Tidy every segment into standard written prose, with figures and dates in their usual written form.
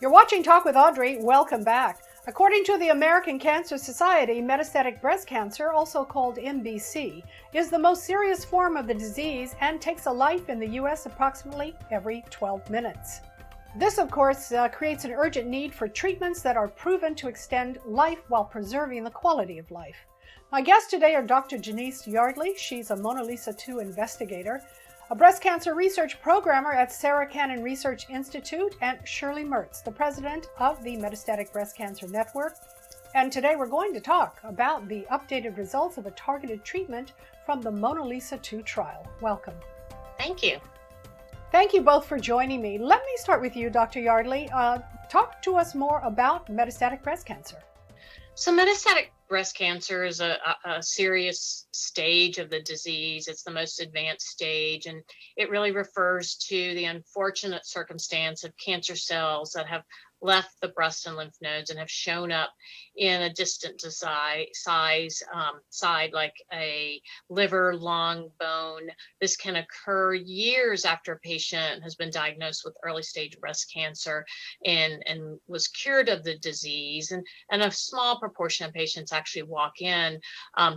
You're watching Talk with Audrey. Welcome back. According to the American Cancer Society, metastatic breast cancer, also called MBC, is the most serious form of the disease and takes a life in the U.S. approximately every 12 minutes. This, of course, creates an urgent need for treatments that are proven to extend life while preserving the quality of life. My guests today are Dr. Denise Yardley. She's a MONALEESA-2 investigator, a breast cancer research programmer at Sarah Cannon Research Institute, and Shirley Mertz, the president of the Metastatic Breast Cancer Network. And today we're going to talk about the updated results of a targeted treatment from the MONALEESA-2 trial. Welcome. Thank you. Thank you both for joining me. Let me start with you, Dr. Yardley. Talk to us more about metastatic breast cancer. So metastatic breast cancer is a serious stage of the disease. It's the most advanced stage, and it really refers to the unfortunate circumstance of cancer cells that have left the breast and lymph nodes and have shown up in a distant side like a liver, lung, bone. This can occur years after a patient has been diagnosed with early stage breast cancer and was cured of the disease. And a small proportion of patients actually walk in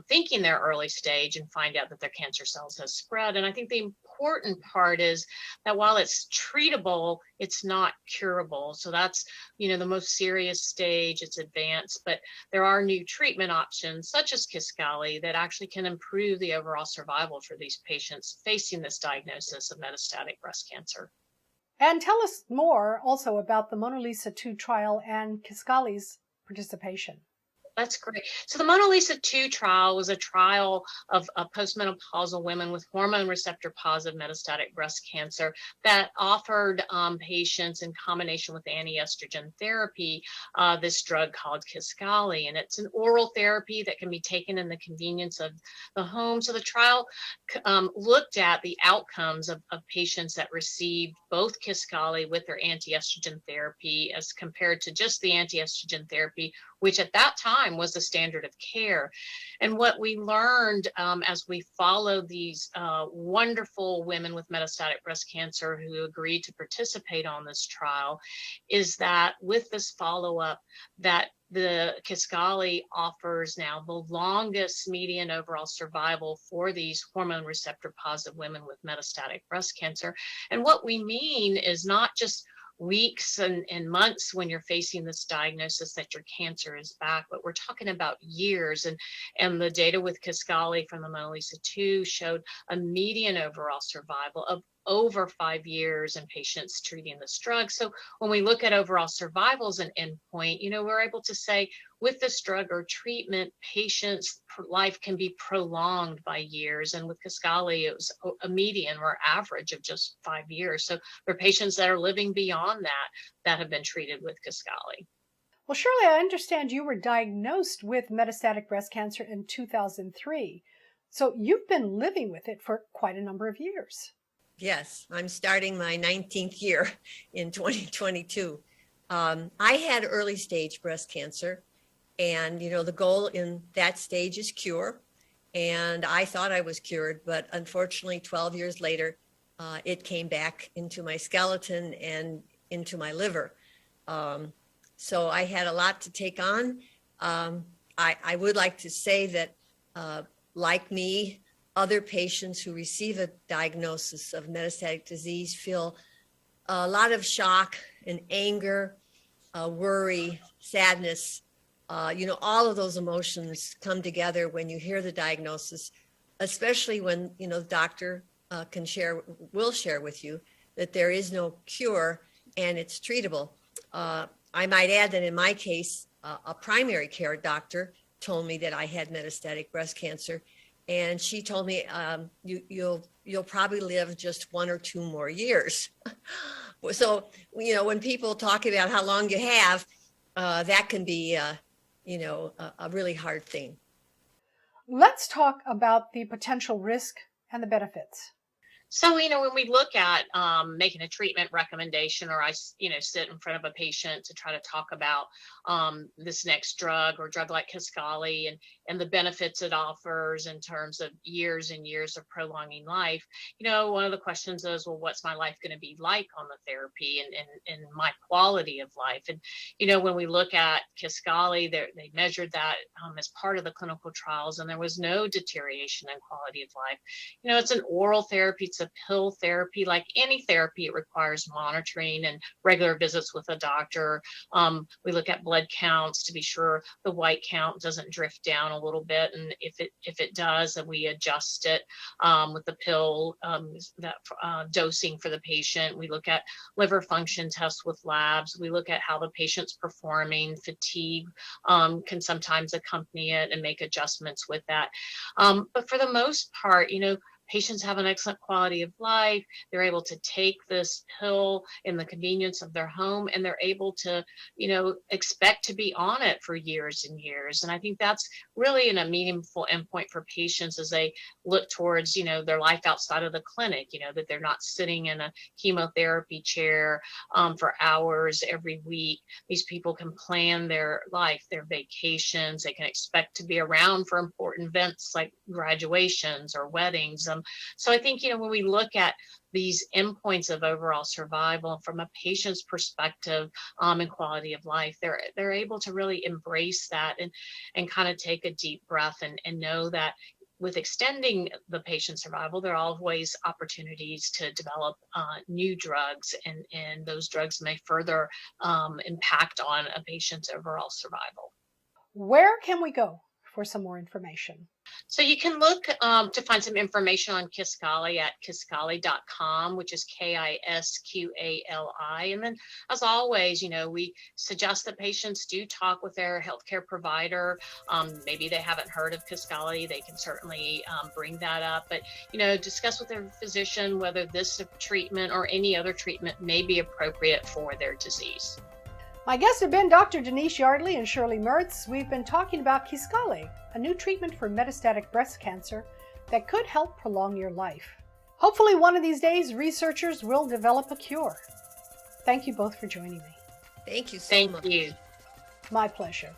thinking they're early stage and find out that their cancer cells has spread. And I think the important part is that while it's treatable, it's not curable. So that's, the most serious stage. It's advanced, but there are new treatment options such as Kisqali that actually can improve the overall survival for these patients facing this diagnosis of metastatic breast cancer. And tell us more also about the MONALEESA-2 trial and Kisqali's participation. That's great. So the MONALEESA-2 trial was a trial of postmenopausal women with hormone receptor positive metastatic breast cancer that offered patients in combination with anti-estrogen therapy this drug called Kisqali. And it's an oral therapy that can be taken in the convenience of the home. So the trial looked at the outcomes of patients that received both Kisqali with their anti-estrogen therapy as compared to just the anti-estrogen therapy, which at that time was the standard of care. And what we learned as we followed these wonderful women with metastatic breast cancer who agreed to participate on this trial is that with this follow-up, that the Kisqali offers now the longest median overall survival for these hormone receptor positive women with metastatic breast cancer. And what we mean is not just weeks and months when you're facing this diagnosis that your cancer is back, but we're talking about years. And the data with Kisqali from the MONALEESA-2 showed a median overall survival of over 5 years in patients treating this drug. So when we look at overall survival as an endpoint, we're able to say with this drug or treatment, patients' life can be prolonged by years. And with Kisqali, it was a median or average of just 5 years. So there are patients that are living beyond that have been treated with Kisqali. Well, Shirley, I understand you were diagnosed with metastatic breast cancer in 2003. So you've been living with it for quite a number of years. Yes, I'm starting my 19th year in 2022. I had early stage breast cancer, and the goal in that stage is cure. And I thought I was cured, but unfortunately 12 years later, it came back into my skeleton and into my liver. So I had a lot to take on. I would like to say that like me, other patients who receive a diagnosis of metastatic disease feel a lot of shock and anger, worry, sadness. All of those emotions come together when you hear the diagnosis, especially when, the doctor will share with you that there is no cure and it's treatable. I might add that in my case, a primary care doctor told me that I had metastatic breast cancer. And she told me, you'll probably live just 1 or 2 more years. So, when people talk about how long you have, that can be, a really hard thing. Let's talk about the potential risk and the benefits. So, when we look at making a treatment recommendation, or I, sit in front of a patient to try to talk about this next drug or drug like Kisqali and the benefits it offers in terms of years and years of prolonging life, one of the questions is, well, what's my life going to be like on the therapy and my quality of life? And, when we look at Kisqali, they measured that as part of the clinical trials, and there was no deterioration in quality of life. It's an oral therapy. It's a pill therapy. Like any therapy, it requires monitoring and regular visits with a doctor. We look at blood counts to be sure the white count doesn't drift down a little bit, and if it does, then we adjust it with the pill dosing for the patient. We look at liver function tests with labs. We look at how the patient's performing. Fatigue can sometimes accompany it and make adjustments with that. But for the most part, patients have an excellent quality of life. They're able to take this pill in the convenience of their home, and they're able to, expect to be on it for years and years. And I think that's really a meaningful endpoint for patients as they look towards, their life outside of the clinic, that they're not sitting in a chemotherapy chair for hours every week. These people can plan their life, their vacations. They can expect to be around for important events like graduations or weddings. So I think, when we look at these endpoints of overall survival from a patient's perspective and quality of life, they're able to really embrace that and kind of take a deep breath and know that with extending the patient's survival, there are always opportunities to develop new drugs, and those drugs may further impact on a patient's overall survival. Where can we go for some more information? So you can look to find some information on Kisqali at Kisqali.com, which is KISQALI. And then, as always, we suggest that patients do talk with their healthcare provider. Maybe they haven't heard of Kisqali. They can certainly bring that up. But, discuss with their physician whether this treatment or any other treatment may be appropriate for their disease. My guests have been Dr. Denise Yardley and Shirley Mertz. We've been talking about Kisqali, a new treatment for metastatic breast cancer that could help prolong your life. Hopefully one of these days, researchers will develop a cure. Thank you both for joining me. Thank you so much. Thank you. My pleasure.